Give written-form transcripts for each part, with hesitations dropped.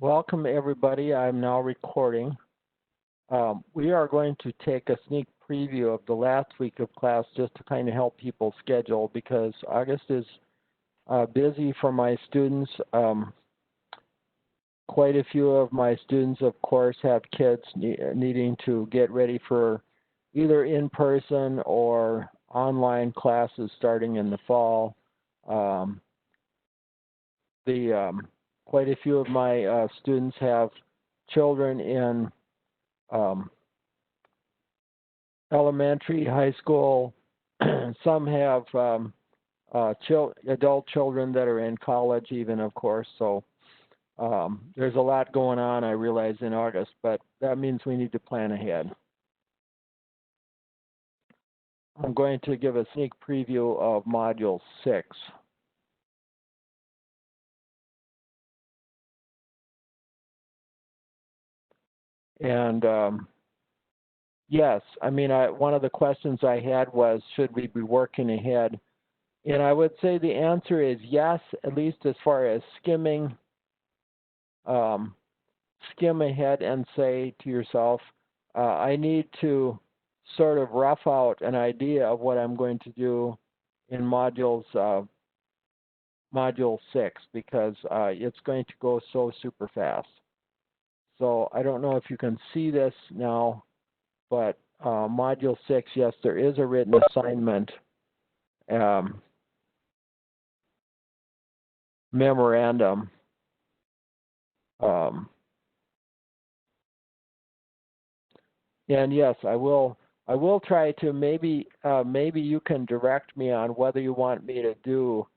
Welcome everybody. I'm now recording. We are going to take a sneak preview of the last week of class just to kind of help people schedule because August is busy for my students. Quite a few of my students, of course, have kids needing to get ready for either in-person or online classes starting in the fall. Quite a few of my students have children in elementary, high school. Some have adult children that are in college even, of course. So there's a lot going on, I realize, in August, but that means we need to plan ahead. I'm going to give a sneak preview of Module 6. And yes, I mean, one of the questions I had was, should we be working ahead? And I would say the answer is yes, at least as far as skimming. Skim ahead and say to yourself, I need to sort of rough out an idea of what I'm going to do in Module 6 because it's going to go so super fast. So I don't know if you can see this now, but Module 6, yes, there is a written assignment memorandum. And yes, I will try to maybe you can direct me on whether you want me to do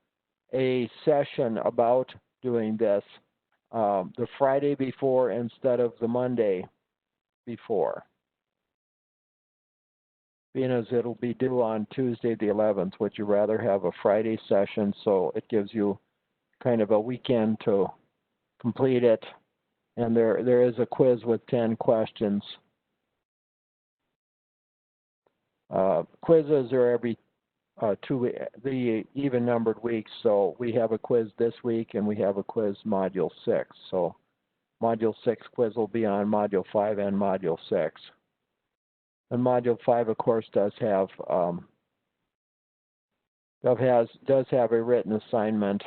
a session about doing this the Friday before instead of the Monday before. Being as it'll be due on Tuesday the 11th, would you rather have a Friday session so it gives you kind of a weekend to complete it? And there is a quiz with 10 questions. Quizzes are every the even-numbered weeks, so we have a quiz this week and we have a quiz Module 6. So Module 6 quiz will be on Module 5 and Module 6. And Module 5, of course, does have a written assignment.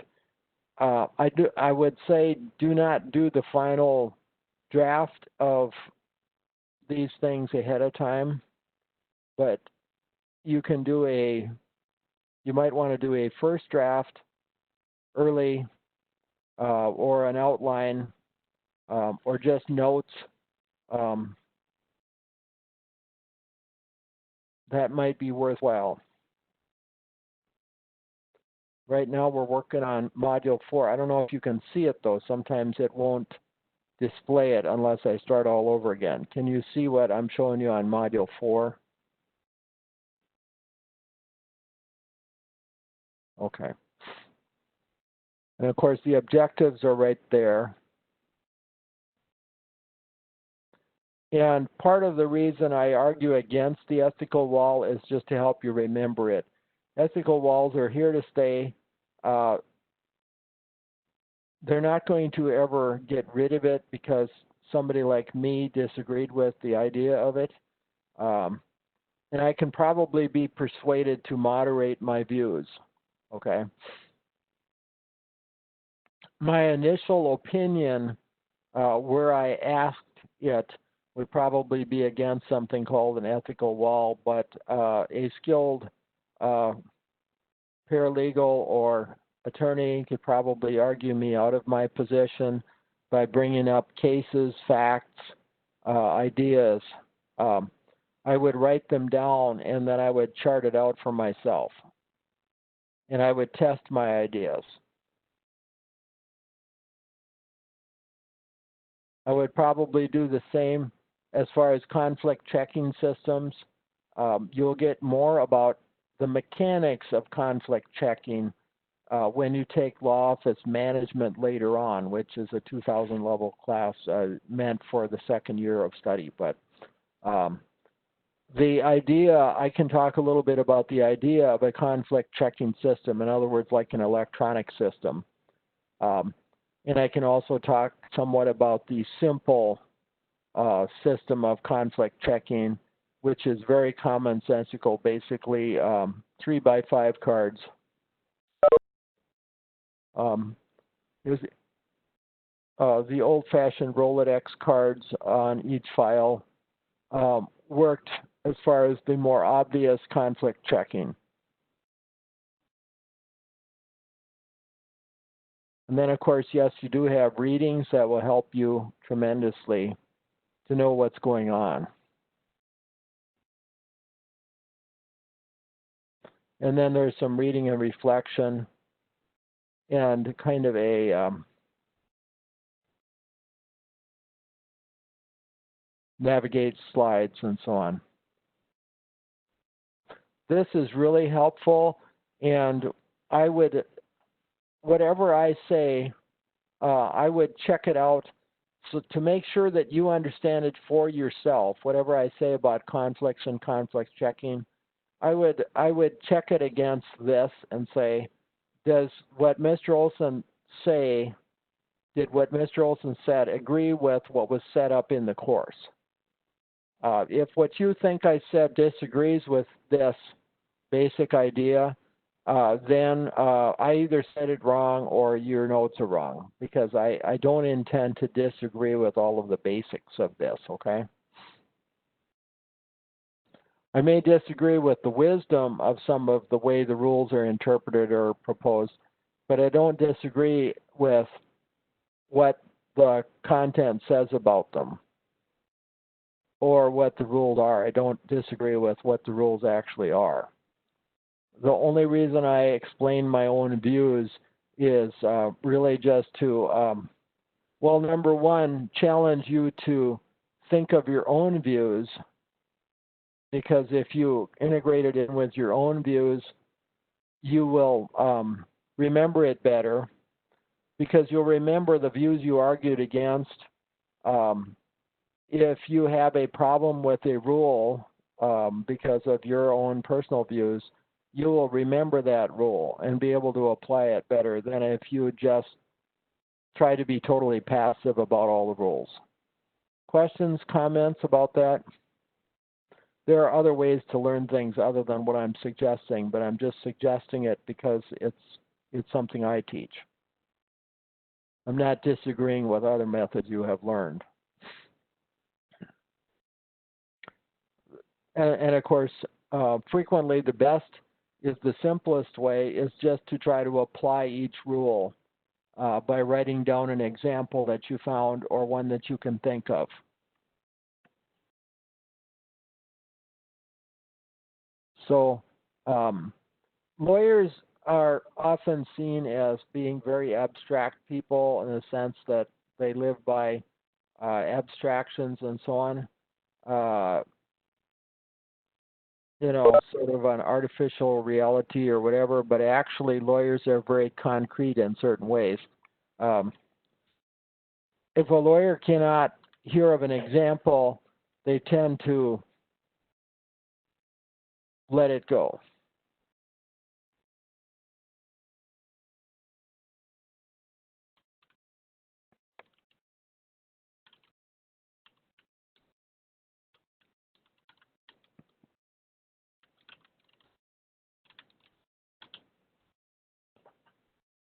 I would say do not do the final draft of these things ahead of time, but you can do you might want to do a first draft early or an outline or just notes. That might be worthwhile. Right now we're working on Module 4. I don't know if you can see it though. Sometimes it won't display it unless I start all over again. Can you see what I'm showing you on Module 4? Okay. And of course the objectives are right there. And part of the reason I argue against the ethical wall is just to help you remember it. Ethical walls are here to stay. They're not going to ever get rid of it because somebody like me disagreed with the idea of it. And I can probably be persuaded to moderate my views, okay? My initial opinion, where I asked it, would probably be against something called an ethical wall, but a skilled paralegal or attorney could probably argue me out of my position by bringing up cases, facts, ideas. I would write them down and then I would chart it out for myself. And I would test my ideas. I would probably do the same as far as conflict checking systems. You'll get more about the mechanics of conflict checking when you take law office management later on, which is a 2000 level class meant for the second year of study. But the idea, I can talk a little bit about the idea of a conflict checking system, in other words, like an electronic system. And I can also talk somewhat about the simple system of conflict checking, which is very commonsensical, basically 3x5 cards. There's the old-fashioned Rolodex cards on each file worked as far as the more obvious conflict checking. And then, of course, yes, you do have readings that will help you tremendously to know what's going on. And then there's some reading and reflection and kind of a navigate slides and so on. This is really helpful, and I would, whatever I say, I would check it out so to make sure that you understand it for yourself. Whatever I say about conflicts and conflict checking, I would check it against this and say, does what Mr. Olson say, did what Mr. Olson said agree with what was set up in the course? If what you think I said disagrees with this basic idea, then I either said it wrong or your notes are wrong, because I don't intend to disagree with all of the basics of this, okay? I may disagree with the wisdom of some of the way the rules are interpreted or proposed, but I don't disagree with what the content says about them or what the rules are. I don't disagree with what the rules actually are. The only reason I explain my own views is really just to, well, number one, challenge you to think of your own views, because if you integrate it in with your own views, you will remember it better, because you'll remember the views you argued against. If you have a problem with a rule because of your own personal views, you will remember that rule and be able to apply it better than if you just try to be totally passive about all the rules. Questions, comments about that? There are other ways to learn things other than what I'm suggesting, but I'm just suggesting it because it's something I teach. I'm not disagreeing with other methods you have learned. And of course, frequently the best is the simplest way is just to try to apply each rule by writing down an example that you found or one that you can think of. So lawyers are often seen as being very abstract people in the sense that they live by abstractions and so on. You know, sort of an artificial reality or whatever, but actually lawyers are very concrete in certain ways. If a lawyer cannot hear of an example, they tend to let it go.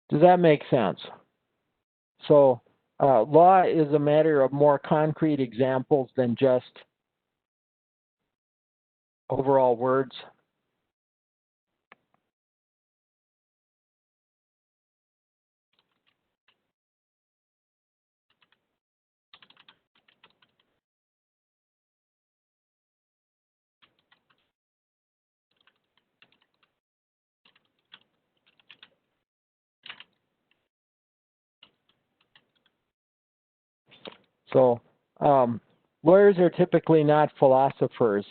Does that make sense? So law is a matter of more concrete examples than just overall words. So lawyers are typically not philosophers.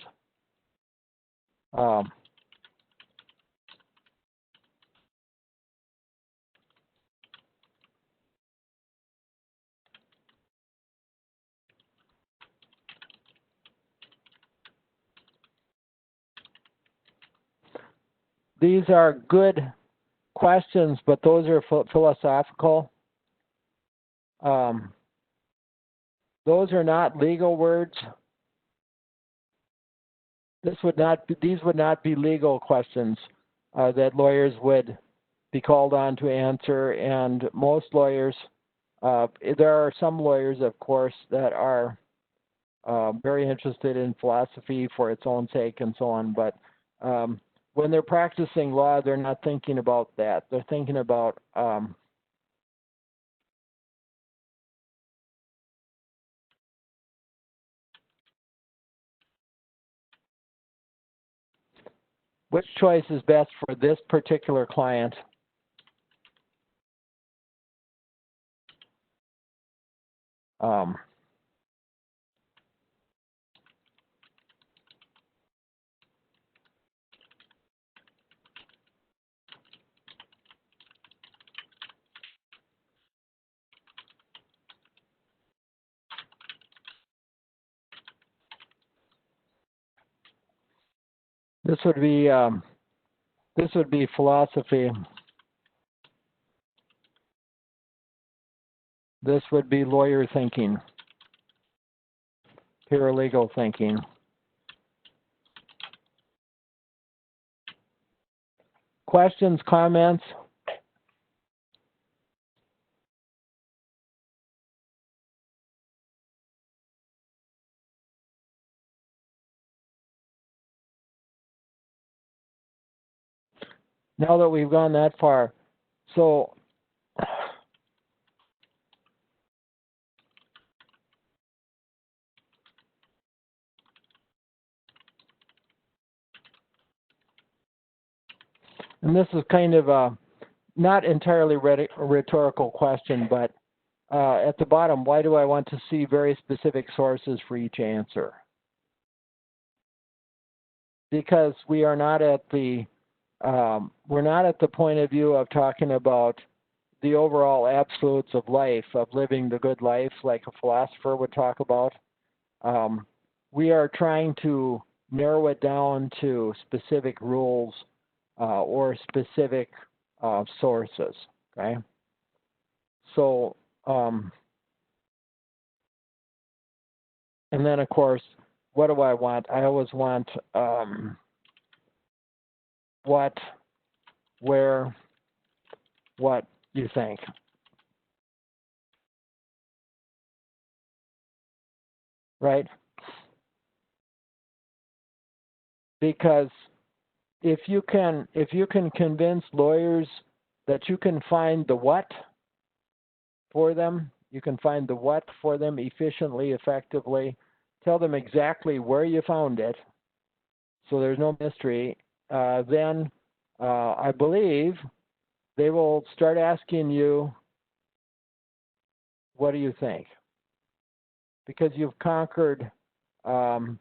These are good questions, but those are philosophical. Um, those are not legal words. These would not be legal questions that lawyers would be called on to answer. And most lawyers, there are some lawyers, of course, that are very interested in philosophy for its own sake and so on. But when they're practicing law, they're not thinking about that. They're thinking about which choice is best for this particular client. This would be philosophy. This would be lawyer thinking, paralegal thinking. Questions, comments? Now that we've gone that far, so and this is kind of a not entirely rhetorical question, but at the bottom, why do I want to see very specific sources for each answer? Because we are not at the we're not at the point of view of talking about the overall absolutes of life, of living the good life, like a philosopher would talk about. We are trying to narrow it down to specific rules or specific sources. Okay, so and then of course, what do I want? I always want what, where, what you think. Right? Because if you can convince lawyers that you can find the what for them, you can find the what for them efficiently, effectively, tell them exactly where you found it, so there's no mystery, then I believe they will start asking you, what do you think? Because you've conquered the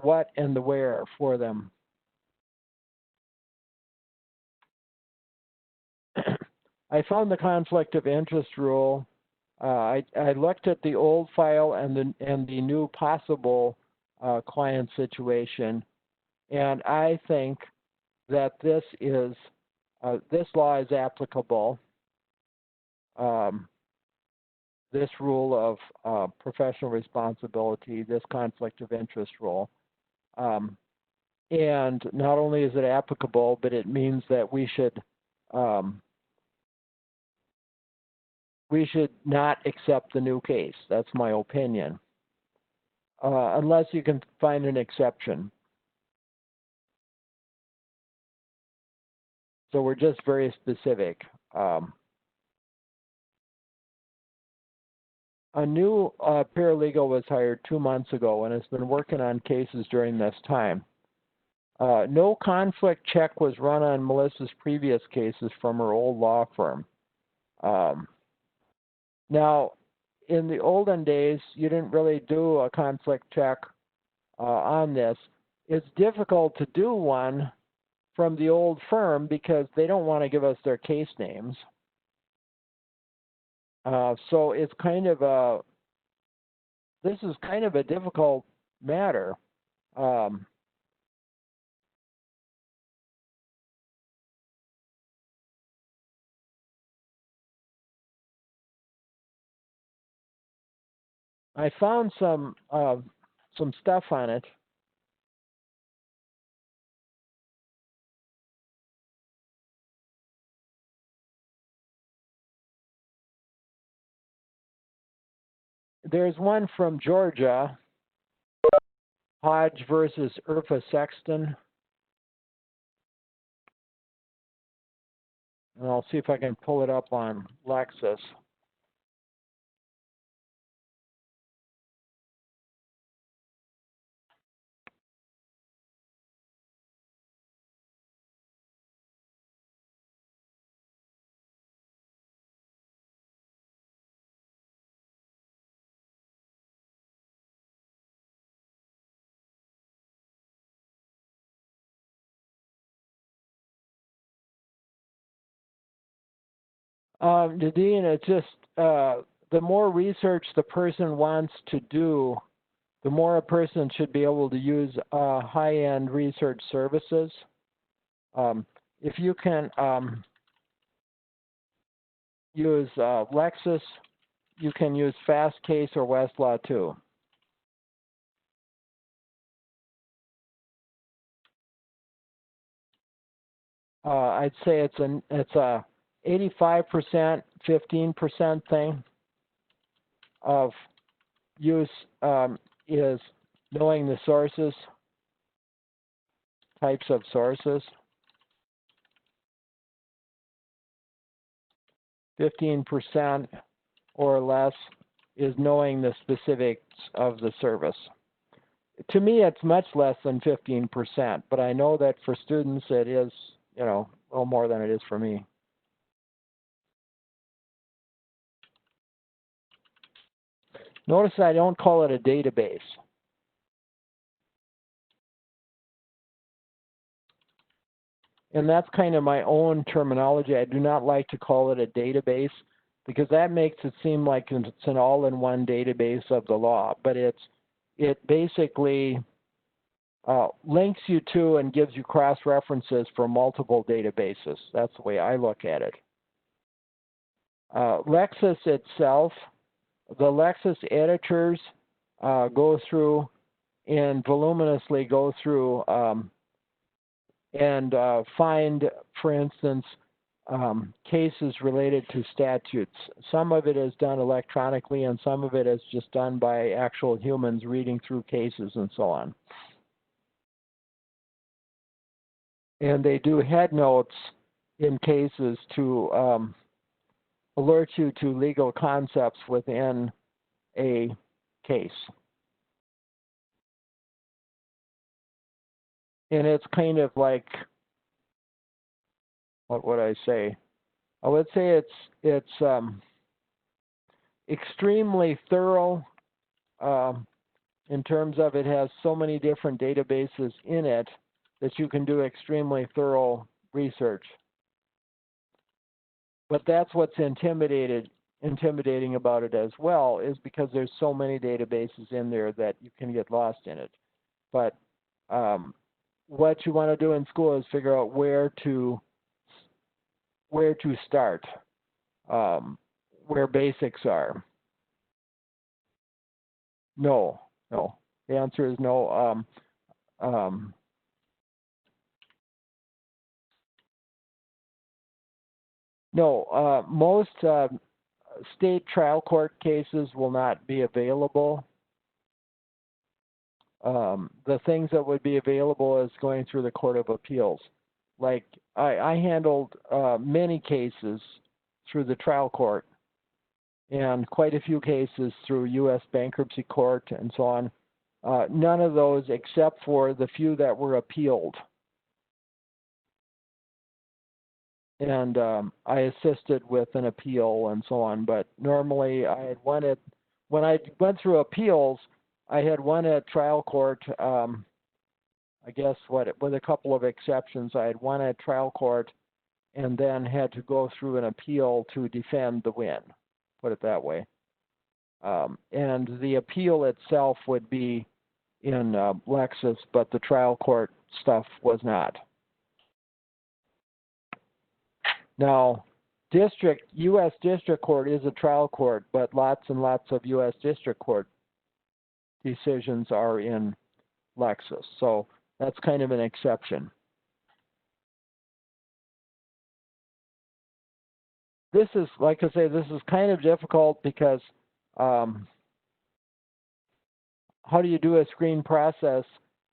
what and the where for them. I found the conflict of interest rule. I looked at the old file and the new possible client situation, and I think that this law is applicable. This rule of professional responsibility, this conflict of interest rule. And not only is it applicable, but it means that we should not accept the new case. That's my opinion, unless you can find an exception. So we're just very specific. A new paralegal was hired 2 months ago and has been working on cases during this time. No conflict check was run on Melissa's previous cases from her old law firm. Now, in the olden days, you didn't really do a conflict check on this. It's difficult to do one from the old firm because they don't want to give us their case names. So it's kind of this is kind of a difficult matter. I found some stuff on it. There's one from Georgia, Hodge versus Urfa Sexton. And I'll see if I can pull it up on Lexis. Nadine, it's just the more research the person wants to do, the more a person should be able to use high-end research services. If you can use Lexis, you can use Fastcase or Westlaw too. I'd say it's a 85%, 15% thing of use is knowing the sources, types of sources. 15% or less is knowing the specifics of the service. To me, it's much less than 15%, but I know that for students it is, a little more than it is for me. Notice I don't call it a database. And that's kind of my own terminology. I do not like to call it a database because that makes it seem like it's an all-in-one database of the law. But it basically links you to and gives you cross-references for multiple databases. That's the way I look at it. Lexis itself, the Lexis editors go through and voluminously go through and find, for instance, cases related to statutes. Some of it is done electronically and some of it is just done by actual humans reading through cases and so on. And they do head notes in cases to alert you to legal concepts within a case. And it's kind of like, what would I say? I would say it's extremely thorough in terms of it has so many different databases in it that you can do extremely thorough research. But that's what's intimidating about it as well, is because there's so many databases in there that you can get lost in it. But what you want to do in school is figure out where to start, where basics are. No. The answer is no. No, most state trial court cases will not be available. The things that would be available is going through the Court of Appeals. Like I handled many cases through the trial court and quite a few cases through U.S. Bankruptcy Court and so on. None of those except for the few that were appealed. And I assisted with an appeal and so on. But normally I had when I went through appeals, I had one at trial court. I guess with a couple of exceptions, I had one at trial court and then had to go through an appeal to defend the win, put it that way. And the appeal itself would be in Lexis, but the trial court stuff was not. Now, U.S. District Court is a trial court, but lots and lots of U.S. District Court decisions are in Lexis. So that's kind of an exception. This is, like I say, this is kind of difficult because how do you do a screen process?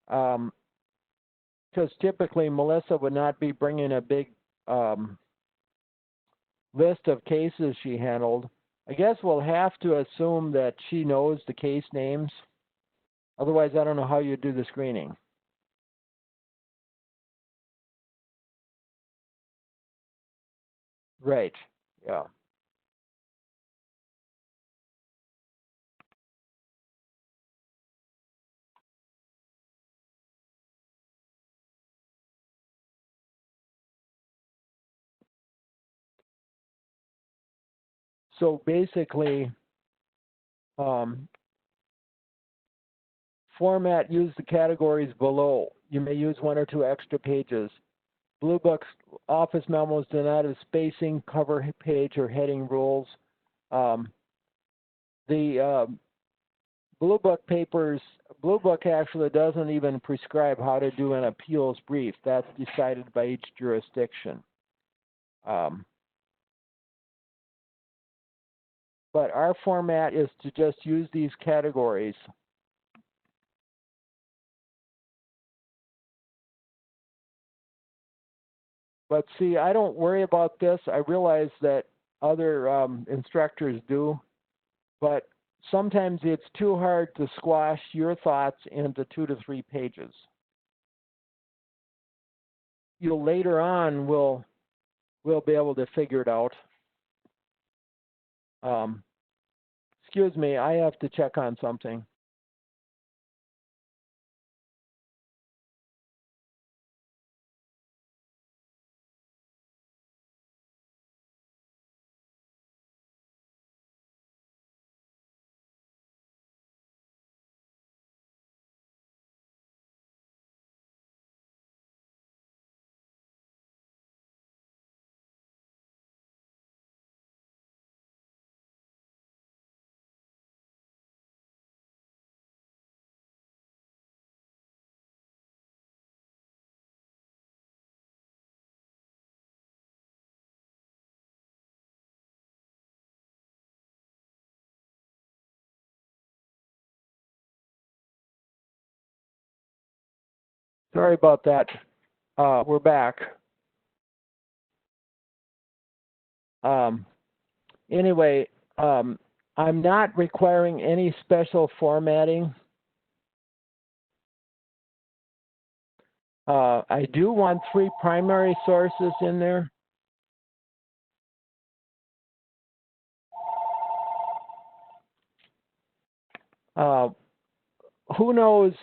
Because typically Melissa would not be bringing a big list of cases she handled. I guess we'll have to assume that she knows the case names. Otherwise, I don't know how you do the screening. Right, yeah. So basically, format, use the categories below. You may use 1 or 2 extra pages. Blue Book's office memos do not have spacing, cover page, or heading rules. The Blue Book papers, Blue Book actually doesn't even prescribe how to do an appeals brief. That's decided by each jurisdiction. But our format is to just use these categories. But see, I don't worry about this. I realize that other instructors do, but sometimes it's too hard to squash your thoughts into 2 to 3 pages. You'll later on we'll be able to figure it out. Excuse me, I have to check on something. Sorry about that. We're back. Anyway, I'm not requiring any special formatting. I do want 3 primary sources in there. Who knows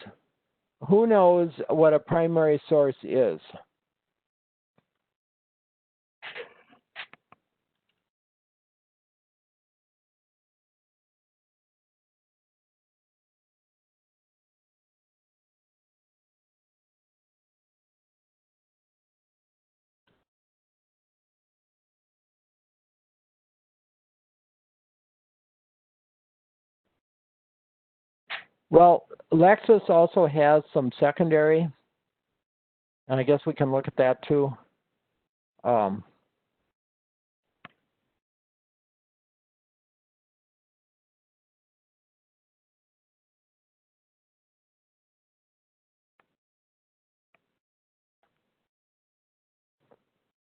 what a primary source is? Well, Lexis also has some secondary, and I guess we can look at that too.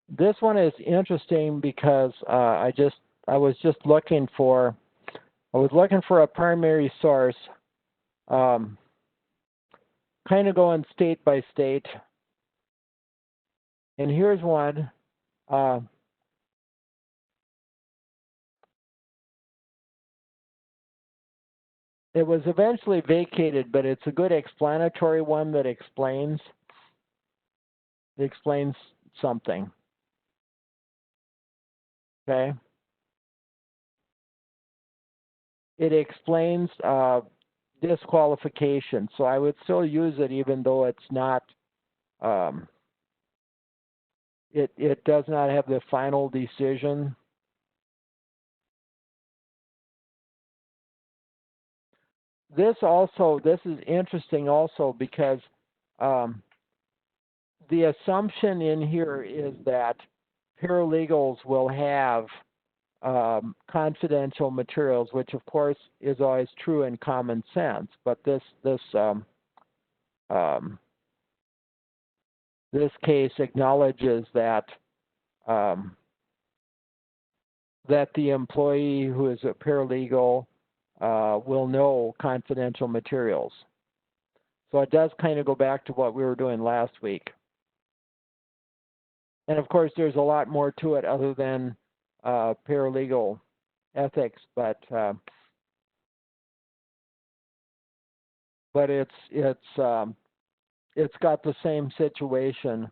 This one is interesting because I was looking for a primary source, kind of going state by state. And here's one. It was eventually vacated, but it's a good explanatory one that explains something. Okay. It explains disqualification. So I would still use it even though it's not, it does not have the final decision. this is interesting also because the assumption in here is that paralegals will have confidential materials, which of course is always true in common sense. But this case acknowledges that that the employee who is a paralegal will know confidential materials. So it does kind of go back to what we were doing last week. And of course, there's a lot more to it other than paralegal ethics, but it's got the same situation.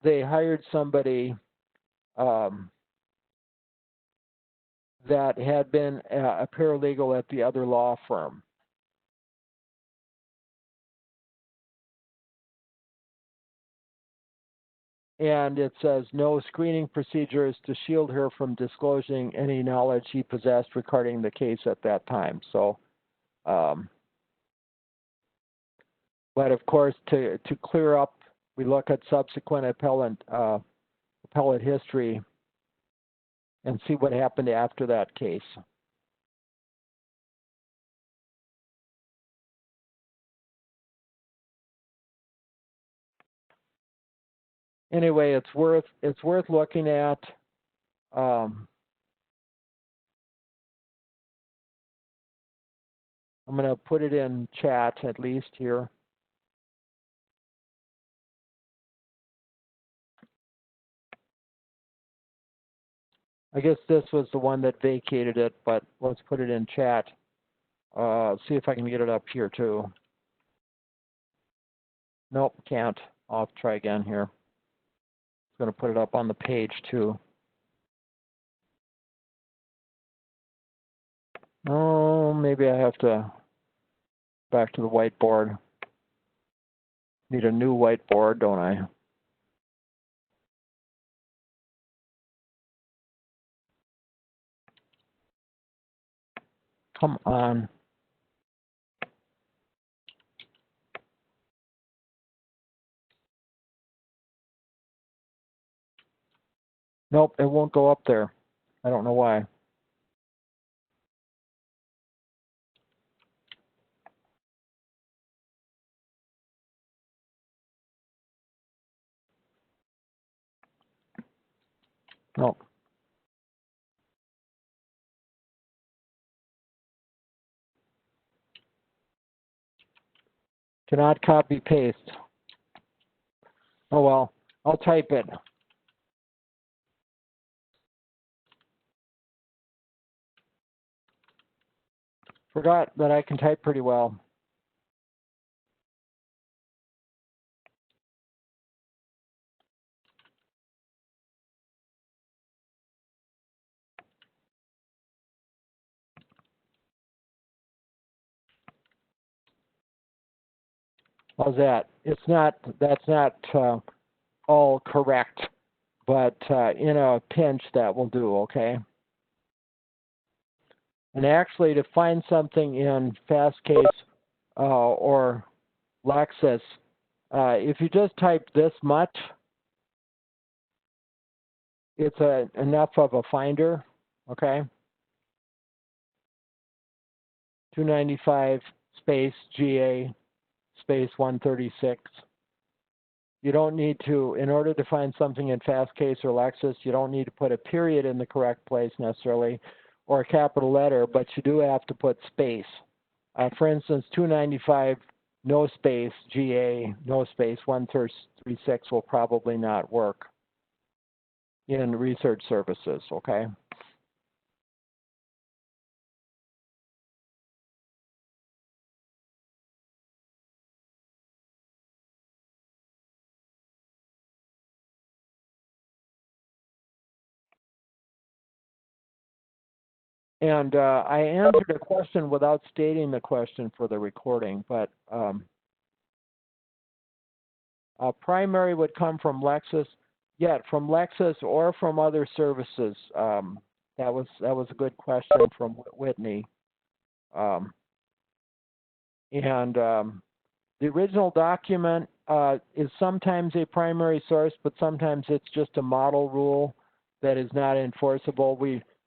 They hired somebody that had been a paralegal at the other law firm. And it says no screening procedures to shield her from disclosing any knowledge he possessed regarding the case at that time. So, but of course, to clear up, we look at subsequent appellate history and see what happened after that case. Anyway, it's worth looking at. I'm going to put it in chat at least here. I guess this was the one that vacated it, but let's put it in chat. See if I can get it up here too. Nope, can't. I'll have to try again here. I'm going to put it up on the page too. Oh, maybe I have to back to the whiteboard. Need a new whiteboard, don't I? Come on. Nope, it won't go up there. I don't know why. Nope. Cannot copy paste. Oh well, I'll type it. Forgot that I can type pretty well. How's that? That's not all correct, but in a pinch that will do, okay? And actually, to find something in Fastcase or Lexis, if you just type this much, it's enough of a finder, okay? 295 space GA space 136. You don't need to, in order to find something in Fastcase or Lexis, you don't need to put a period in the correct place necessarily, or a capital letter, but you do have to put space. For instance, 295, no space, GA, no space, 136 will probably not work in research services, okay? And I answered a question without stating the question for the recording, but primary would come from Lexis. Yeah, from Lexus or from other services. That was a good question from Whitney. Um, and the original document is sometimes a primary source, but sometimes it's just a model rule that is not enforceable.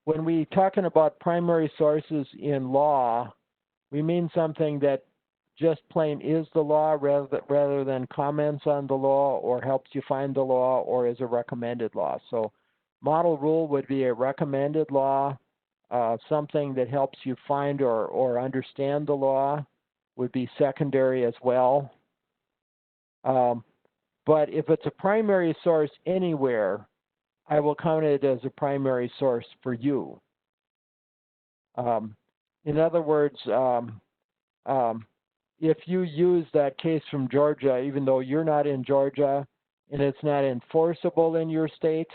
When we talking about primary sources in law, we mean something that just plain is the law rather than comments on the law or helps you find the law or is a recommended law. So model rule would be a recommended law. Something that helps you find or understand the law would be secondary as well. But if it's a primary source anywhere, I will count it as a primary source for you. In other words, if you use that case from Georgia, even though you're not in Georgia and it's not enforceable in your state,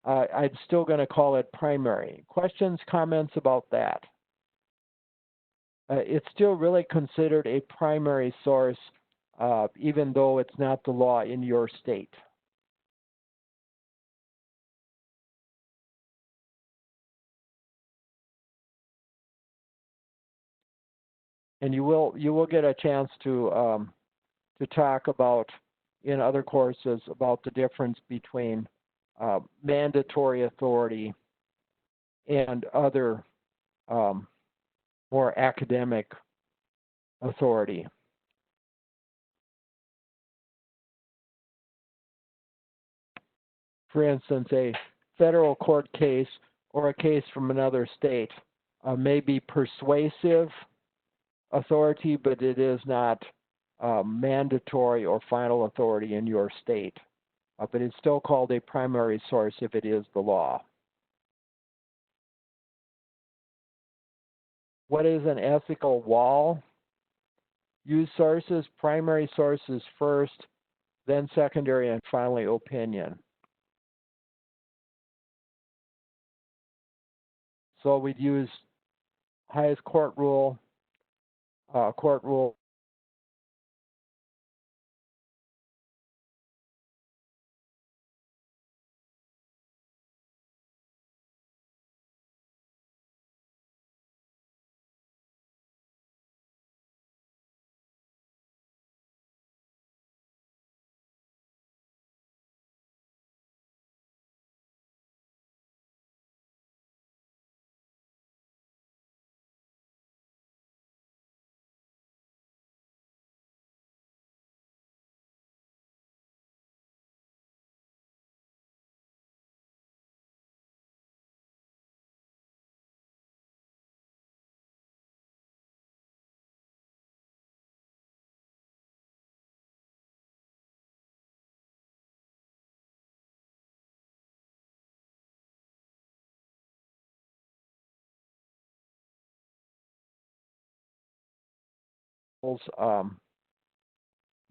I'm still going to call it primary. Questions, comments about that? It's still really considered a primary source, even though it's not the law in your state. And you will get a chance to talk about in other courses about the difference between mandatory authority and other more academic authority. For instance, a federal court case or a case from another state may be persuasive authority, but it is not mandatory or final authority in your state. But it's still called a primary source if it is the law. What is an ethical wall? Use sources, primary sources first, then secondary, and finally opinion. So we'd use highest court rule.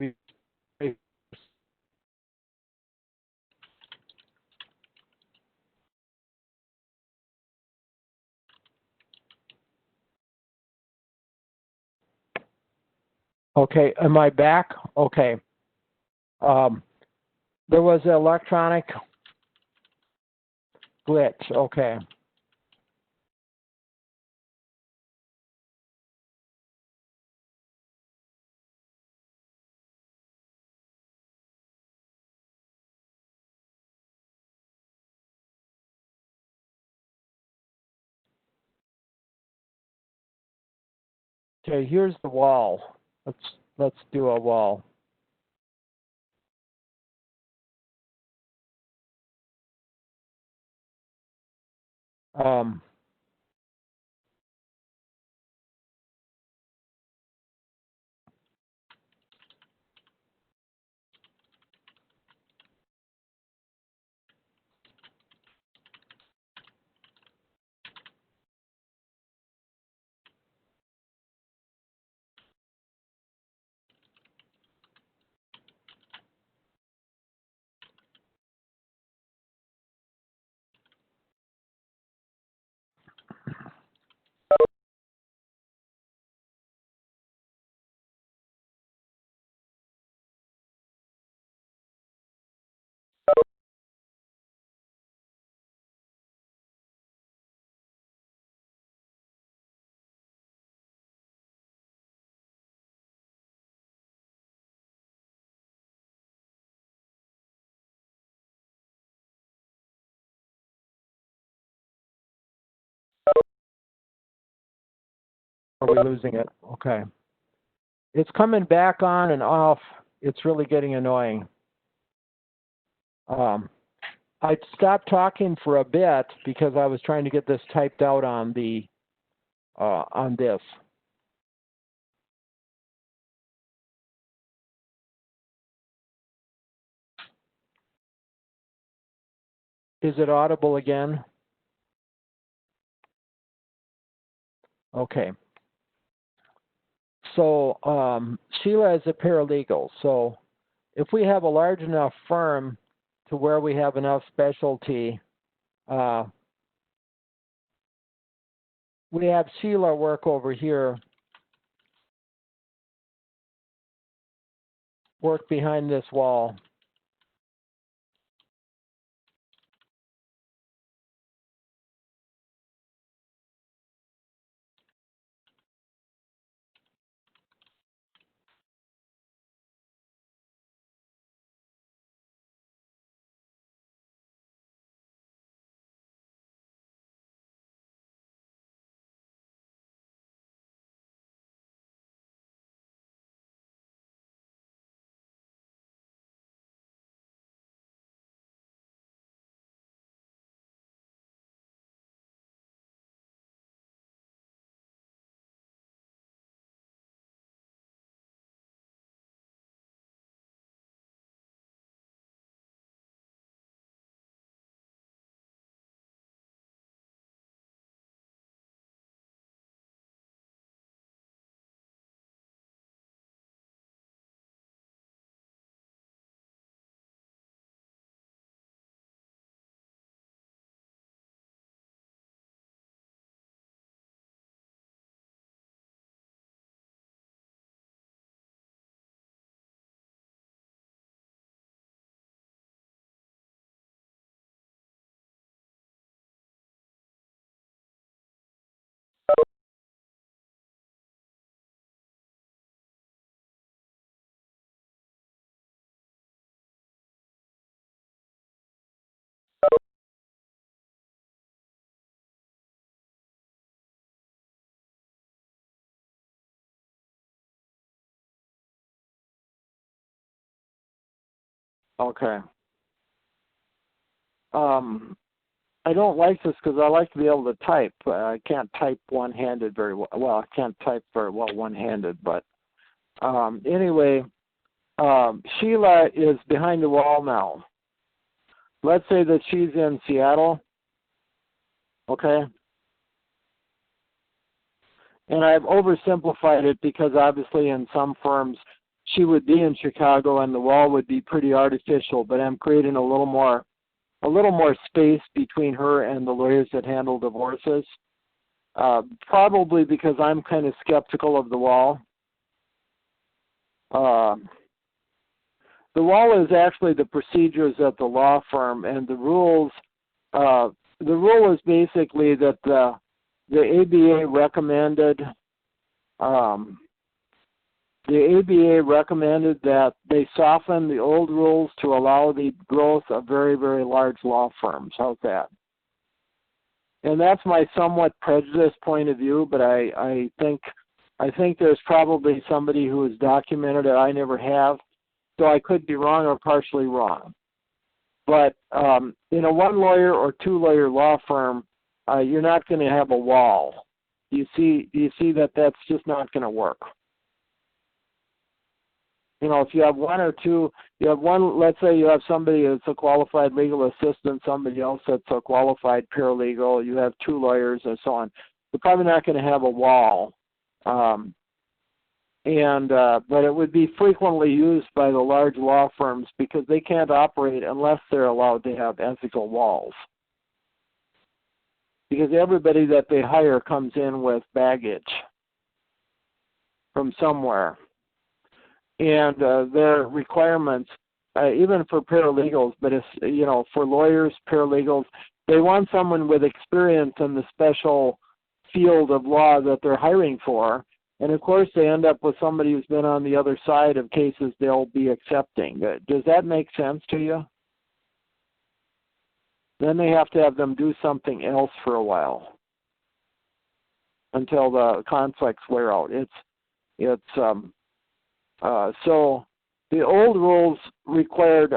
We Okay, am I back? Okay. There was an electronic glitch. Okay. Okay, here's the wall. Let's do a wall. Um, Are we losing it? Okay. It's coming back on and off. It's really getting annoying. I stopped talking for a bit because I was trying to get this typed out on the on this. Is it audible again? Okay. So Sheila is a paralegal. So if we have a large enough firm to where we have enough specialty, we have Sheila work over here, work behind this wall. Okay. I don't like this because I like to be able to type. I can't type one-handed very well. Well, I can't type very well one-handed, but anyway, Sheila is behind the wall now. Let's say that she's in Seattle, okay? And I've oversimplified it because obviously in some firms she would be in Chicago and the wall would be pretty artificial, but I'm creating a little more space between her and the lawyers that handle divorces. Probably because I'm kind of skeptical of the wall. The wall is actually the procedures at the law firm, and the rules. The rule is basically that the ABA recommended. The ABA recommended that they soften the old rules to allow the growth of very, very large law firms. How's that? And that's my somewhat prejudiced point of view, but I think there's probably somebody who has documented it. I never have, so I could be wrong or partially wrong. But in a one lawyer or two lawyer law firm, you're not going to have a wall. You see that that's just not going to work. You know, if you have one or two, you have one, let's say you have somebody that's a qualified legal assistant, somebody else that's a qualified paralegal, you have two lawyers and so on. You're probably not going to have a wall. But it would be frequently used by the large law firms because they can't operate unless they're allowed to have ethical walls. Because everybody that they hire comes in with baggage from somewhere. And their requirements, even for paralegals, but it's, you know, for lawyers, paralegals, they want someone with experience in the special field of law that they're hiring for. And of course, they end up with somebody who's been on the other side of cases they'll be accepting. Does that make sense to you? Then they have to have them do something else for a while. until the conflicts wear out. So the old rules required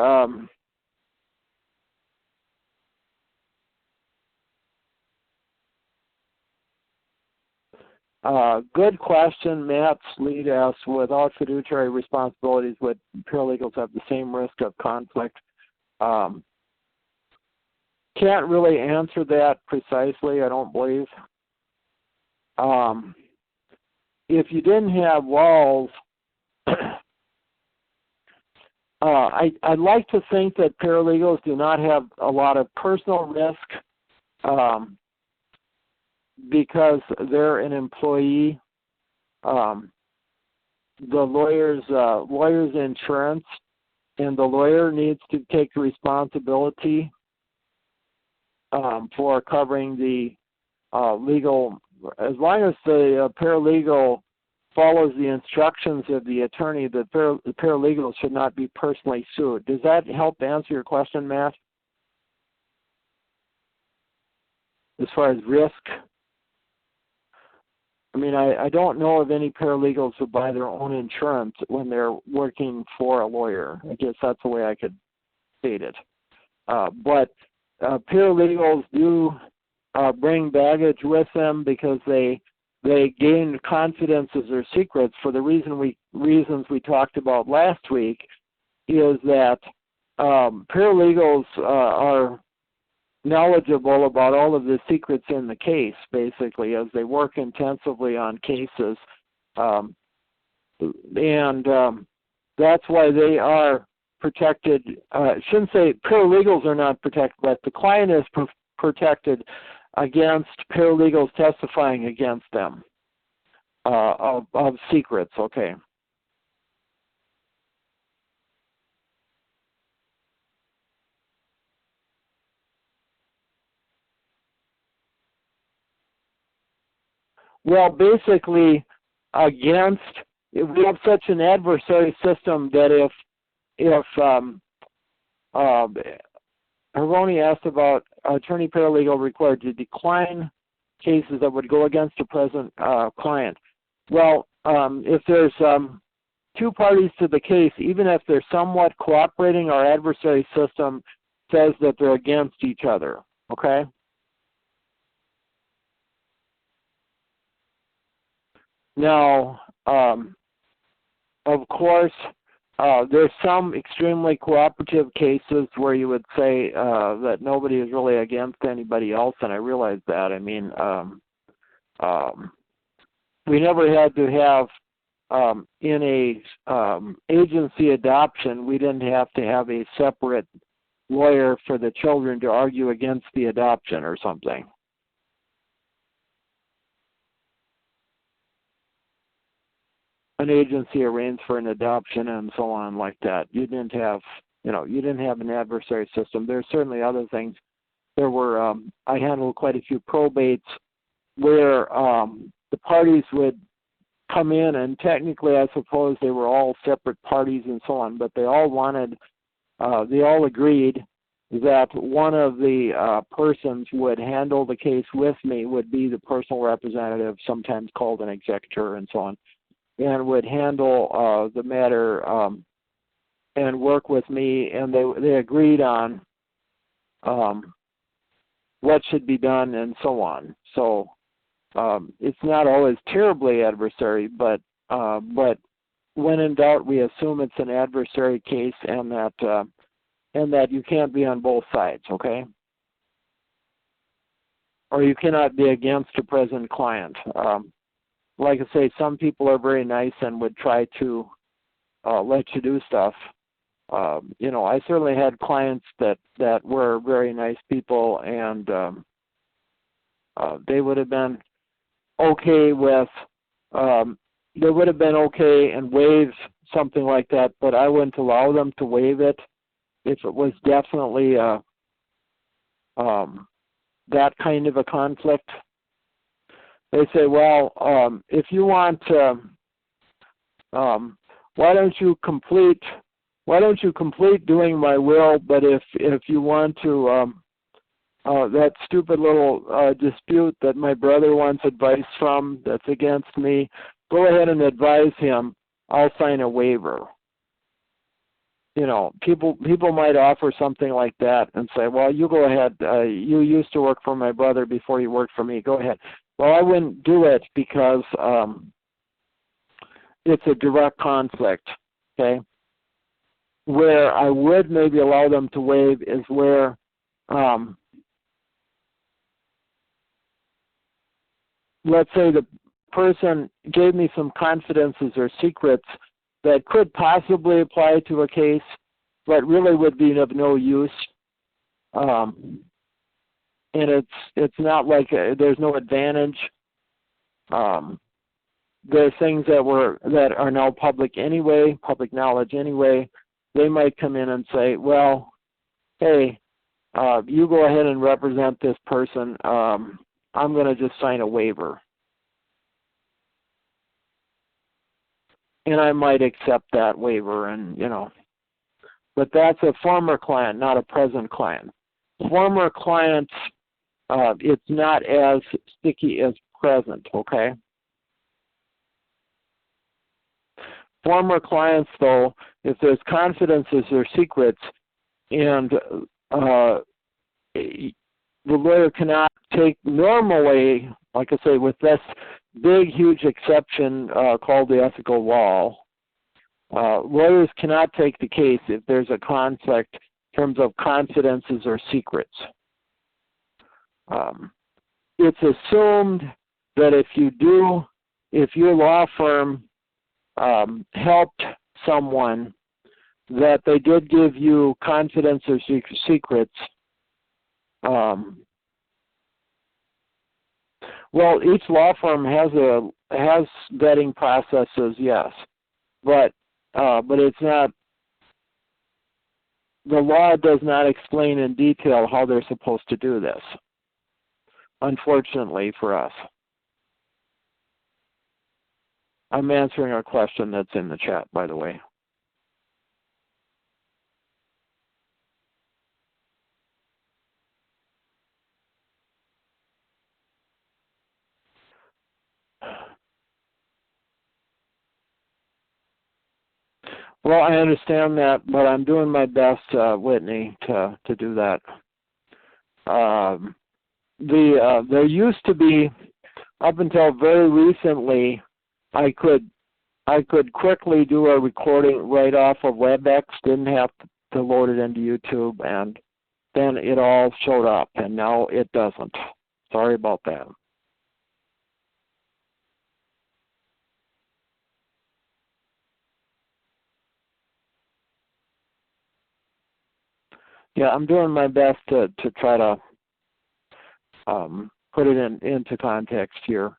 good question. Matt's lead asks, without fiduciary responsibilities, would paralegals have the same risk of conflict? Can't really answer that precisely, I don't believe. If you didn't have walls, I'd like to think that paralegals do not have a lot of personal risk because they're an employee. The lawyer's insurance, and the lawyer needs to take the responsibility for covering the legal, as long as the paralegal follows the instructions of the attorney, the paralegal should not be personally sued. Does that help answer your question, Matt? As far as risk? I mean, I don't know of any paralegals who buy their own insurance when they're working for a lawyer. I guess that's the way I could state it. But paralegals do bring baggage with them because they gain confidence as their secrets for the reasons we talked about last week, is that paralegals are knowledgeable about all of the secrets in the case, basically, as they work intensively on cases. That's why they are protected. I shouldn't say paralegals are not protected, but the client is protected against paralegals testifying against them of secrets, okay. Well, basically, we have such an adversary system that if Haroni asked about attorney paralegal required to decline cases that would go against a present client. Well, if there's two parties to the case, even if they're somewhat cooperating, our adversary system says that they're against each other, okay? Now, of course, there's some extremely cooperative cases where you would say that nobody is really against anybody else, and I realize that. I mean, we never had to have, in a agency adoption, we didn't have to have a separate lawyer for the children to argue against the adoption or something. An agency arranged for an adoption and so on like that. You didn't have an adversary system. There's certainly other things. There were, I handled quite a few probates where the parties would come in, and technically I suppose they were all separate parties and so on, but they all agreed that one of the persons would handle the case with me, would be the personal representative, sometimes called an executor and so on, and would handle the matter and work with me, and they agreed on what should be done and so on. So it's not always terribly adversary, but when in doubt, we assume it's an adversary case, and that you can't be on both sides, okay? Or you cannot be against a present client. Like I say, some people are very nice and would try to let you do stuff. I certainly had clients that were very nice people, and they would have been okay with, they would have been okay and waive something like that, but I wouldn't allow them to waive it if it was definitely that kind of a conflict. They say, well, if you want, why don't you complete doing my will? But if you want to that stupid little dispute that my brother wants advice from that's against me, go ahead and advise him. I'll sign a waiver. You know, people might offer something like that and say, well, you go ahead. You used to work for my brother before you worked for me. Go ahead. Well, I wouldn't do it because it's a direct conflict, okay? Where I would maybe allow them to waive is where let's say the person gave me some confidences or secrets that could possibly apply to a case, but really would be of no use. And it's not like there's no advantage. There are things that are now public anyway, public knowledge anyway. They might come in and say, well, hey, you go ahead and represent this person. I'm going to just sign a waiver. And I might accept that waiver, and, you know. But that's a former client, not a present client. Former clients, it's not as sticky as present, okay? Former clients, though, if there's confidences or secrets, and the lawyer cannot take normally, like I say, with this big, huge exception called the ethical wall, lawyers cannot take the case if there's a conflict in terms of confidences or secrets. It's assumed that if your law firm helped someone, that they did give you confidence or secrets. Well, each law firm has vetting processes, yes, but it's not. The law does not explain in detail how they're supposed to do this, unfortunately for us. I'm answering a question that's in the chat, by the way. Well, I understand that, but I'm doing my best, Whitney, to do that. There used to be, up until very recently, I could quickly do a recording right off of WebEx, didn't have to load it into YouTube, and then it all showed up, and now it doesn't. Sorry about that. Yeah, I'm doing my best to try to put it into context here.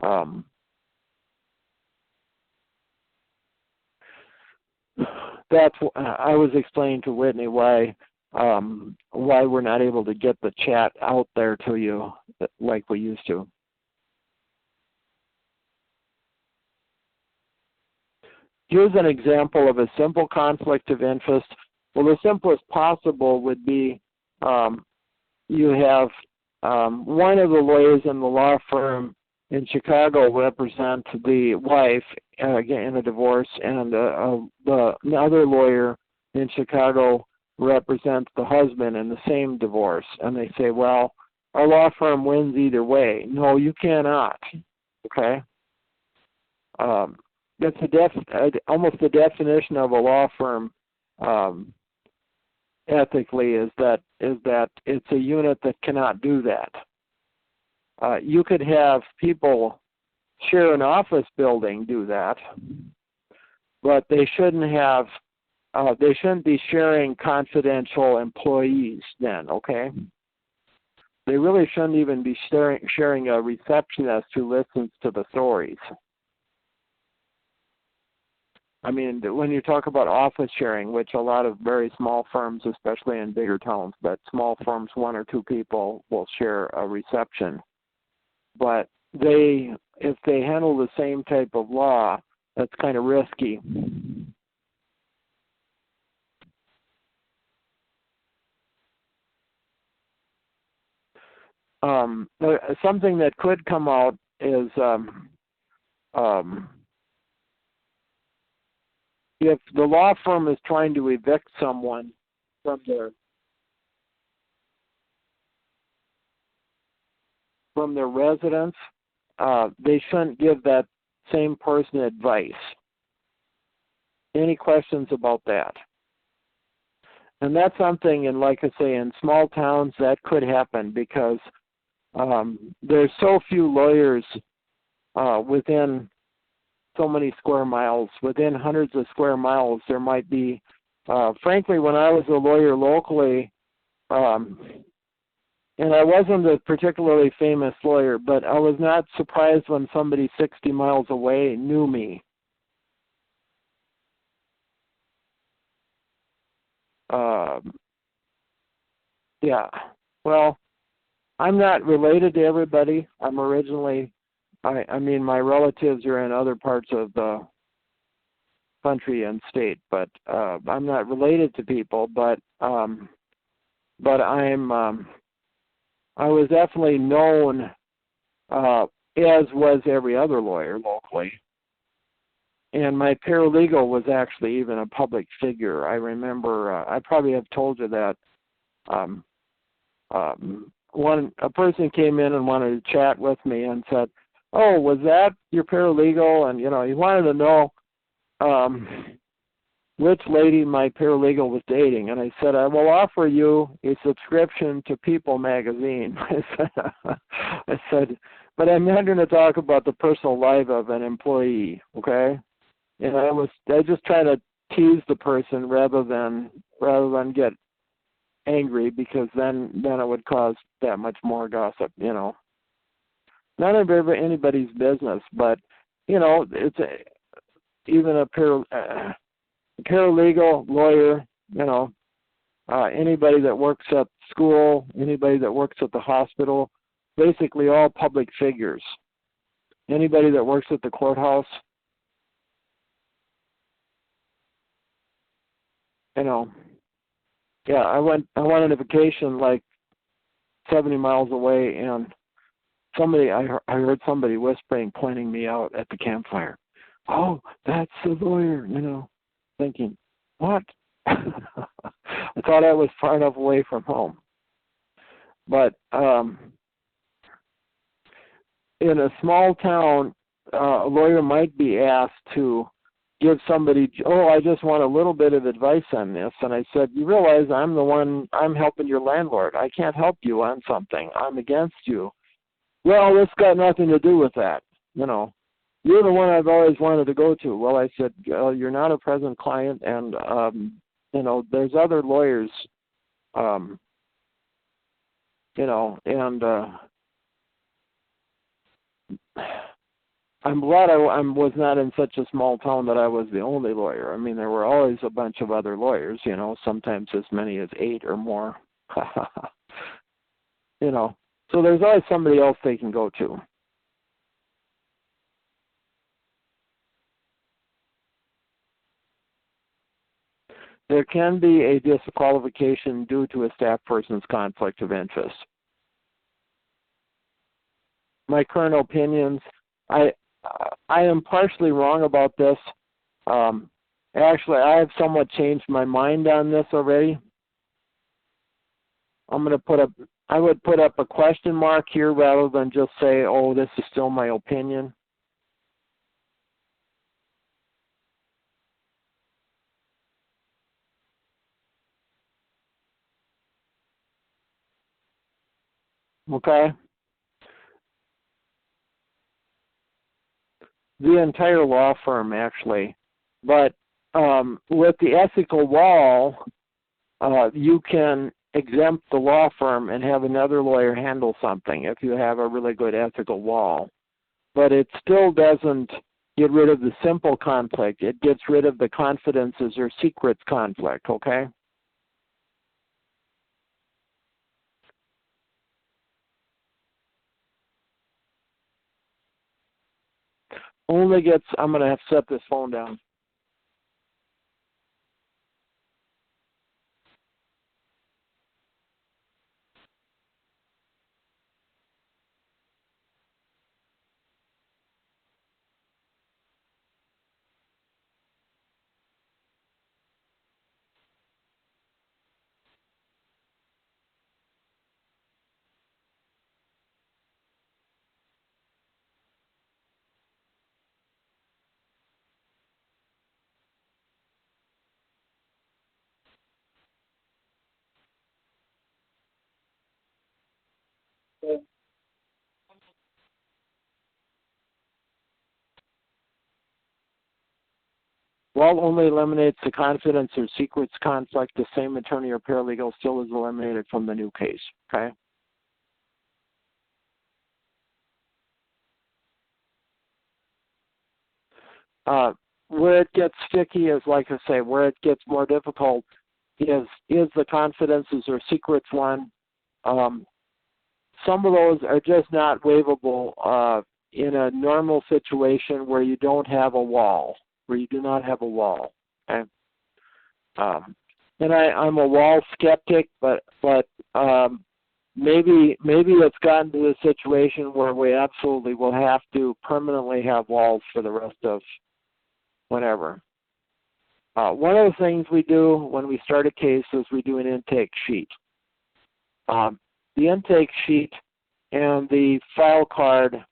I was explaining to Whitney why we're not able to get the chat out there to you like we used to. Here's an example of a simple conflict of interest. Well, the simplest possible would be you have one of the lawyers in the law firm in Chicago represent the wife in a divorce, and the other lawyer in Chicago represents the husband in the same divorce. And they say, well, our law firm wins either way. No, you cannot. Okay? That's almost the definition of a law firm ethically is that it's a unit that cannot do that. You could have people share an office building do that, but they shouldn't be sharing confidential employees then, okay? They really shouldn't even be sharing a receptionist who listens to the stories. I mean, when you talk about office sharing, which a lot of very small firms, especially in bigger towns, but small firms, 1 or 2 people will share a reception. But if they handle the same type of law, that's kind of risky. something that could come out is if the law firm is trying to evict someone from their residence, they shouldn't give that same person advice. Any questions about that? And that's something, and like I say, in small towns that could happen because there's so few lawyers within so many square miles. Within hundreds of square miles, there might be, frankly, when I was a lawyer locally, and I wasn't a particularly famous lawyer, but I was not surprised when somebody 60 miles away knew me. Yeah, well, I'm not related to everybody. I'm originally, I mean, my relatives are in other parts of the country and state, but I'm not related to people. But I was definitely known, as was every other lawyer locally. And my paralegal was actually even a public figure. I remember, I probably have told you that. A person came in and wanted to chat with me and said, "Oh, was that your paralegal?" And he wanted to know which lady my paralegal was dating. And I said, "I will offer you a subscription to People magazine." I said, "But I'm not going to talk about the personal life of an employee, okay?" And I just try to tease the person rather than get angry, because then it would cause that much more gossip. None of anybody's business, but it's even a paralegal, lawyer, anybody that works at school, anybody that works at the hospital, basically all public figures. Anybody that works at the courthouse, yeah, I went on a vacation like 70 miles away, and I heard somebody whispering, pointing me out at the campfire. "Oh, that's the lawyer," thinking, what? I thought I was far enough away from home. But in a small town, a lawyer might be asked to give somebody, "Oh, I just want a little bit of advice on this." And I said, "You realize I'm helping your landlord. I can't help you on something. I'm against you." "Well, this got nothing to do with that. You're the one I've always wanted to go to." Well, I said, "You're not a present client, and there's other lawyers, and I'm glad I was not in such a small town that I was the only lawyer. I mean, there were always a bunch of other lawyers, sometimes as many as 8 or more. So there's always somebody else they can go to. There can be a disqualification due to a staff person's conflict of interest. My current opinions, I am partially wrong about this. Actually, I have somewhat changed my mind on this already. I would put up a question mark here rather than just say, "Oh, this is still my opinion." Okay? The entire law firm, actually. But with the ethical wall, you can exempt the law firm and have another lawyer handle something if you have a really good ethical wall. But it still doesn't get rid of the simple conflict. It gets rid of the confidences or secrets conflict, okay? I'm going to have to set this phone down. While only eliminates the confidence or secrets conflict, the same attorney or paralegal still is eliminated from the new case, okay? Where it gets sticky is, like I say, where it gets more difficult is the confidences or secrets one. Some of those are just not waivable in a normal situation where you don't have a wall, where you do not have a wall. Okay? And I'm a wall skeptic, but maybe it's gotten to the situation where we absolutely will have to permanently have walls for the rest of whenever. One of the things we do when we start a case is we do an intake sheet. The intake sheet and the file card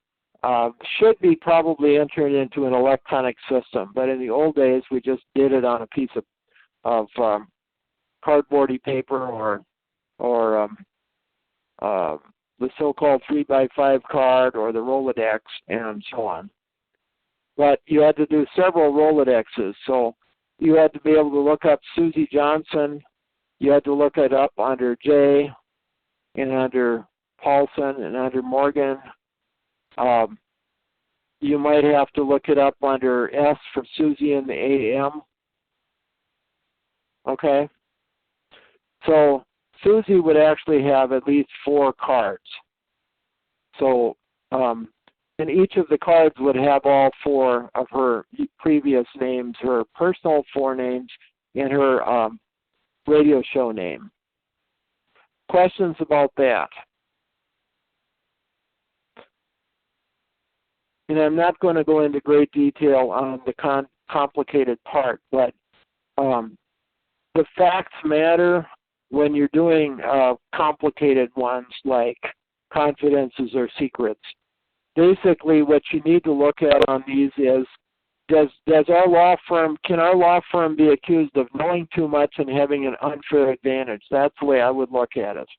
should be probably entered into an electronic system, but in the old days we just did it on a piece of cardboardy paper or the so-called 3x5 card or the Rolodex and so on. But you had to do several Rolodexes, so you had to be able to look up Susie Johnson, you had to look it up under J and under Paulson and under Morgan. You might have to look it up under S for Susie and the AM. Okay? So Susie would actually have at least 4 cards. So, and each of the cards would have all 4 of her previous names, her personal 4 names, and her radio show name. Questions about that? And I'm not going to go into great detail on the complicated part, but the facts matter when you're doing complicated ones like confidences or secrets. Basically, what you need to look at on these is, can our law firm be accused of knowing too much and having an unfair advantage? That's the way I would look at it.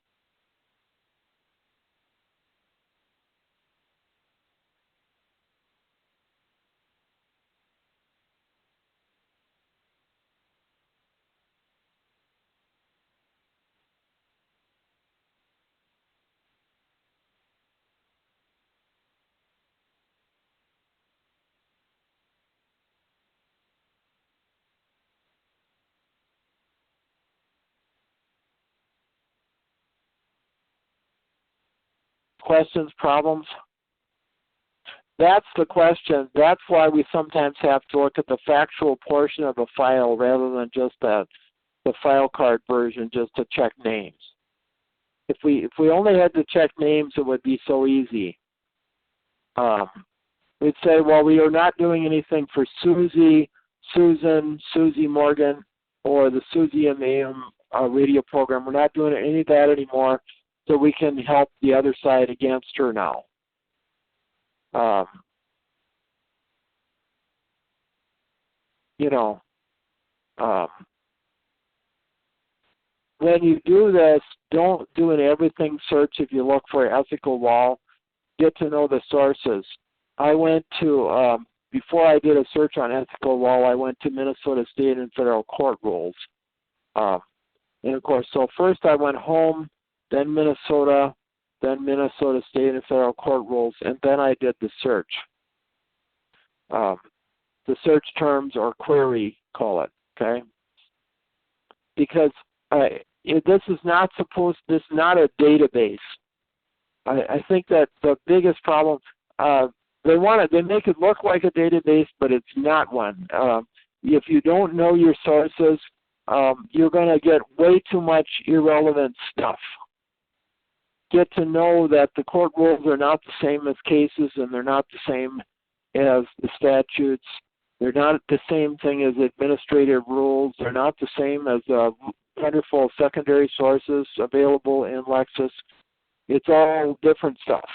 Questions, problems? That's the question. That's why we sometimes have to look at the factual portion of a file rather than just the file card version just to check names. If we only had to check names, it would be so easy. We'd say, well, we are not doing anything for Susie, Susan, Susie Morgan, or the Susie and AM radio program. We're not doing any of that anymore, so we can help the other side against her now. When you do this, don't do an everything search if you look for ethical wall. Get to know the sources. I went to, before I did a search on ethical wall, I went to Minnesota State and Federal Court rules. And of course, so first I went home, then Minnesota State and Federal Court rules, and then I did the search. The search terms or query, call it, okay? Because this is not a database. I think that the biggest problem, they make it look like a database, but it's not one. If you don't know your sources, you're going to get way too much irrelevant stuff. Get to know that the court rules are not the same as cases, and they're not the same as the statutes. They're not the same thing as administrative rules. They're not the same as wonderful secondary sources available in Lexis. It's all different stuff.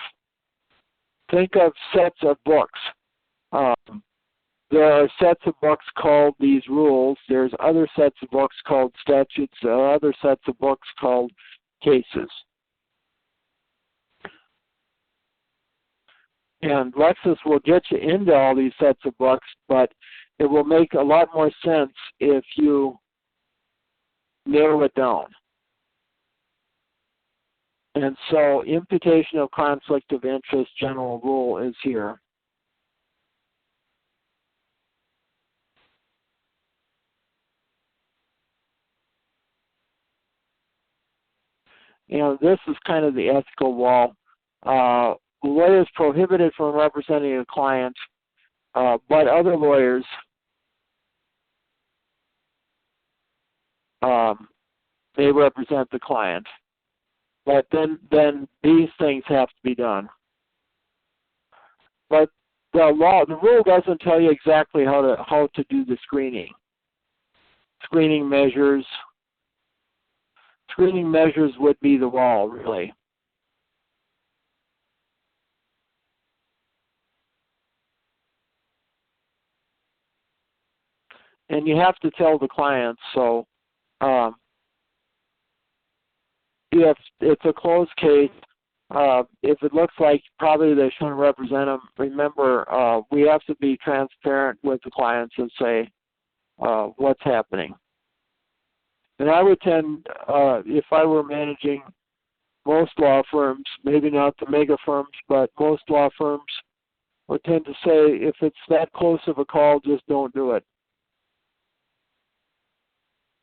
Think of sets of books. There are sets of books called these rules. There's other sets of books called statutes. There are other sets of books called cases. And Lexis will get you into all these sets of books, but it will make a lot more sense if you narrow it down. And so imputation of conflict of interest general rule is here. And this is kind of the ethical wall. Lawyers prohibited from representing a client, but other lawyers may represent the client. But then these things have to be done. But the rule doesn't tell you exactly how to do the screening. Screening measures would be the wall, really. And you have to tell the clients. So if it's a closed case, if it looks like probably they shouldn't represent them, remember we have to be transparent with the clients and say what's happening. And I would tend, if I were managing most law firms, maybe not the mega firms, but most law firms would tend to say, if it's that close of a call, just don't do it.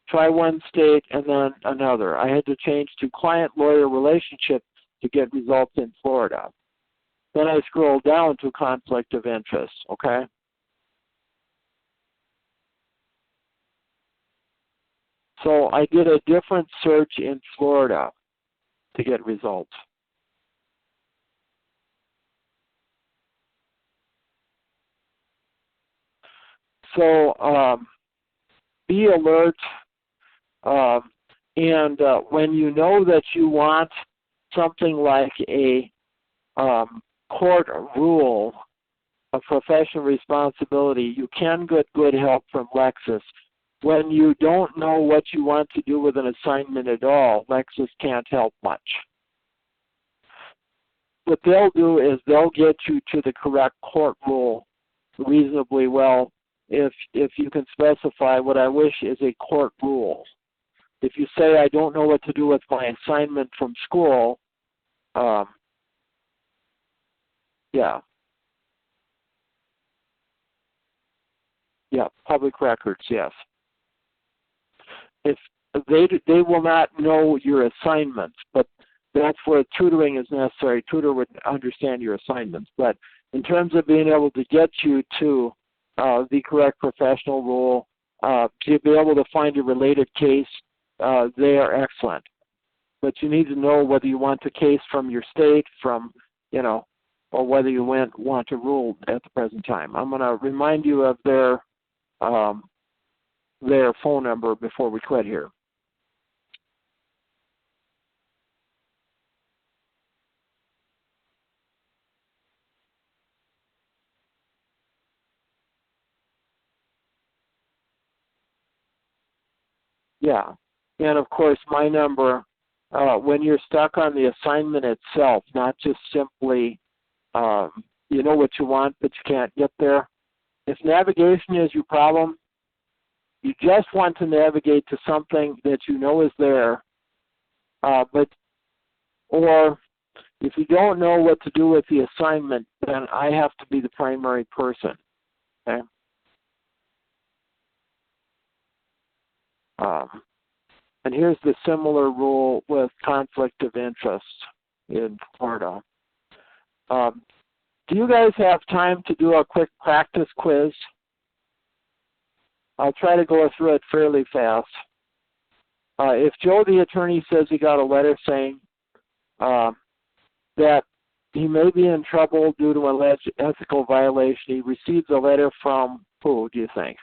Try one state and then another. I had to change to client-lawyer relationship to get results in Florida. Then I scrolled down to conflict of interest, okay? So I did a different search in Florida to get results. So be alert, and when you know that you want something like a court rule of professional responsibility, you can get good help from Lexis. When you don't know what you want to do with an assignment at all, Lexis can't help much. What they'll do is they'll get you to the correct court rule reasonably well if you can specify what I wish is a court rule. If you say, I don't know what to do with my assignment from school, yeah, public records, yes. If they will not know your assignments, but that's where tutoring is necessary. Tutor would understand your assignments. But in terms of being able to get you to the correct professional rule, to be able to find a related case, they are excellent. But you need to know whether you want a case from your state, from, or whether you want to rule at the present time. I'm going to remind you of their phone number before we quit here. Yeah, and of course my number, when you're stuck on the assignment itself, not just simply you know what you want but you can't get there. If navigation is your problem, you just want to navigate to something that you know is there, or if you don't know what to do with the assignment, then I have to be the primary person. Okay. And here's the similar rule with conflict of interest in Florida. Do you guys have time to do a quick practice quiz? I'll try to go through it fairly fast. If Joe, the attorney, says he got a letter saying that he may be in trouble due to alleged ethical violation, he receives a letter from who, do you think?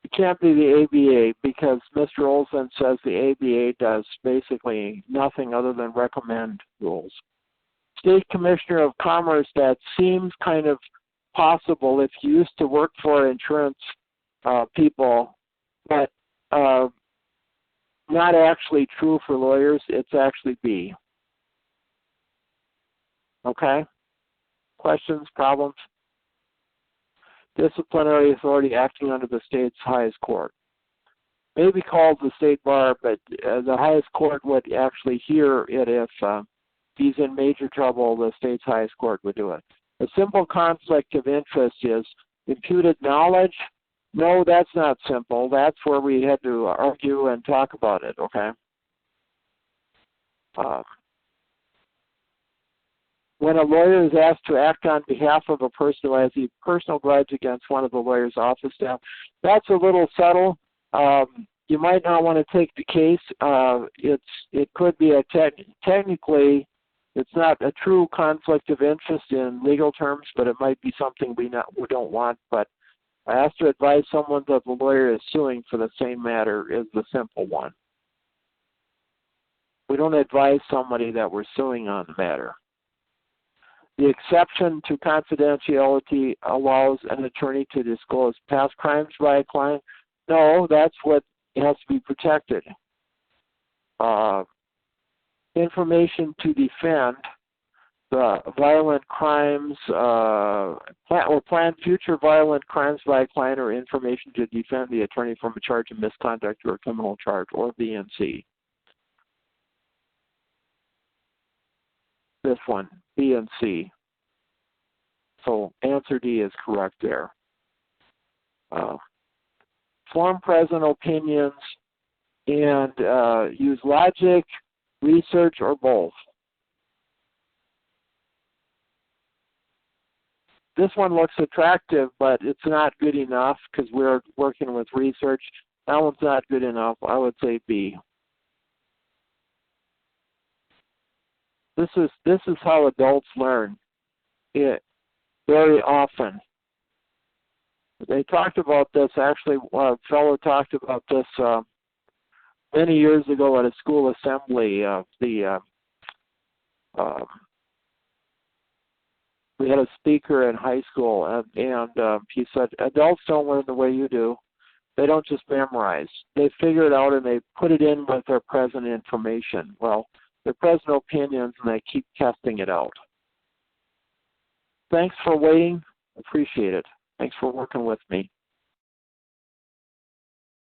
It can't be the ABA, because Mr. Olson says the ABA does basically nothing other than recommend rules. State Commissioner of Commerce, that seems kind of possible if you used to work for insurance people, but not actually true for lawyers. It's actually B. Okay? Questions, problems? disciplinary authority acting under the state's highest court. May be called the state bar, but the highest court would actually hear it if he's in major trouble. The state's highest court would do it. A simple conflict of interest is imputed knowledge. No, that's not simple. That's where we had to argue and talk about it, okay? When a lawyer is asked to act on behalf of a person who has a personal grudge against one of the lawyer's office staff, that's a little subtle. You might not want to take the case. It could be technically, it's not a true conflict of interest in legal terms, but it might be something we don't want. But I asked to advise someone that the lawyer is suing for the same matter is the simple one. We don't advise somebody that we're suing on the matter. The exception to confidentiality allows an attorney to disclose past crimes by a client. No, that's what has to be protected. Information to defend the violent crimes or plan future violent crimes by a client, or information to defend the attorney from a charge of misconduct or a criminal charge, or B and C. This one, B and C. So answer D is correct there. Form present opinions and use logic, research, or both. This one looks attractive, but it's not good enough because we're working with research. That one's not good enough. I would say B. This is how adults learn. Very often. They talked about this, actually, a fellow talked about this many years ago at a school assembly. We had a speaker in high school, and he said, adults don't learn the way you do. They don't just memorize. They figure it out and they put it in with their present information. Well, their present opinions, and they keep testing it out. Thanks for waiting. Appreciate it. Thanks for working with me.